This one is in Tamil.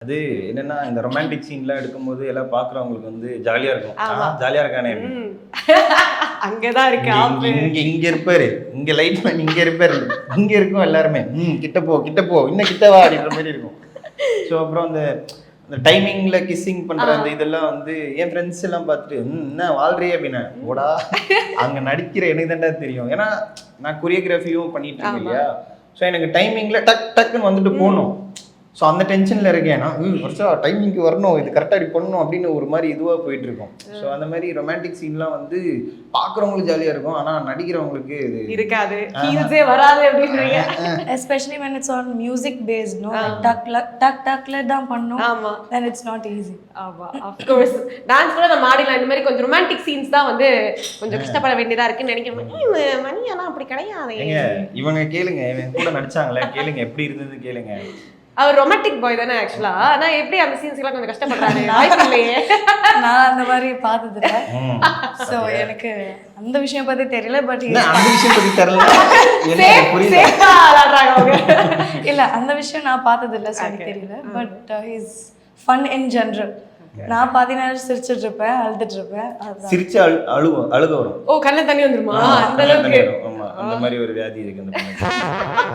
அது என்னன்னா இந்த ரொமான்டிக் சீன்லாம் எடுக்கும்போது எல்லாம் பாக்குறவங்களுக்கு வந்து ஜாலியா இருக்கும். ஆமா. ஜாலியா இருக்கானே. அங்கதான் இருக்கு ஆப்பு. இங்க இருப்பாரு, இங்க லைட் பண்ணி இங்க இருப்பாரு, இங்க இருக்கும் எல்லாருமே. கிட்ட போ இன்னும் கிட்ட வா அப்படின்ற மாதிரி இருக்கும். ஸோ அப்புறம் அந்த டைமிங்ல கிஸ்ஸிங் பண்ற அந்த இதெல்லாம் வந்து என் ஃப்ரெண்ட்ஸ் எல்லாம் பார்த்துட்டு என்ன வாழ்றியே அப்படின்னா ஓடா அங்க நடிக்கிற எனக்கு தான்டா தெரியும். ஏன்னா நான் கொரியோகிராஃபியும் பண்ணிட்டு இருக்கேன் இல்லையா. ஸோ எனக்கு டைமிங்ல டக்குன்னு வந்துட்டு போகணும். ஸோ அந்த டென்ஷனில் இருக்கேன் நான் வருஷம் டைமிங்க்கு வரணும், இது கரெக்டாக இப்படி பண்ணணும் அப்படின்னு ஒரு மாதிரி இதுவாக போயிட்டு இருக்கும். ஸோ அந்த மாதிரி ரொமான்டிக் சீன்லாம் வந்து பார்க்குறவங்களுக்கு ஜாலியாக இருக்கும், ஆனால் நடிக்கிறவங்களுக்கு இது இருக்காது, ஃபீல்ஸே வராது அப்படின்றீங்க. Especially when it's on music based, no, like டக்ல தான் பண்ணோம். ஆமா, then it's not easy. ஆமா, of course. டான்ஸ் கூட நம்ம ஆடிலாம். இந்த மாதிரி கொஞ்சம் ரொமான்டிக் சீன்ஸ் தான் வந்து கொஞ்சம் கஷ்டப்பட வேண்டியதா இருக்குன்னு நினைக்கிறேன். மணி ஆனால் அப்படி கிடையாது. இவங்க கேளுங்க, இவங்க கூட நடிச்சாங்களே கேளுங்க, எப்படி இருந்தது கேளுங்க. அவர் ரொமான்டிக் பாய் தானே ஆக்சுவலா. ஆனா எப்படி அந்த சீன்ஸ் எல்லாம் கொஞ்சம் கஷ்டப்படுறாரு வாய்ப்பு இல்லையே. நான் அந்த மாதிரி பார்த்தது இல்ல. சோ எனக்கு அந்த விஷயம் பத்தி தெரியல. பட் அந்த விஷயம் பத்தி தெரியல. புரியல. இல்ல அந்த விஷயம் நான் பார்த்தது இல்ல, சோ எனக்கு தெரியல. But his fun in general. நான் பாதி நேரம் சிரிச்சிட்டு இருப்பேன், அழுதுட்டு இருப்பேன். சிரிச்சு அழுக வரும். ஓ, கண்ண தண்ணி வந்துருமா அந்த அளவுக்கு? ஆமா, அந்த மாதிரி ஒரு வியாதி இருக்கு அந்த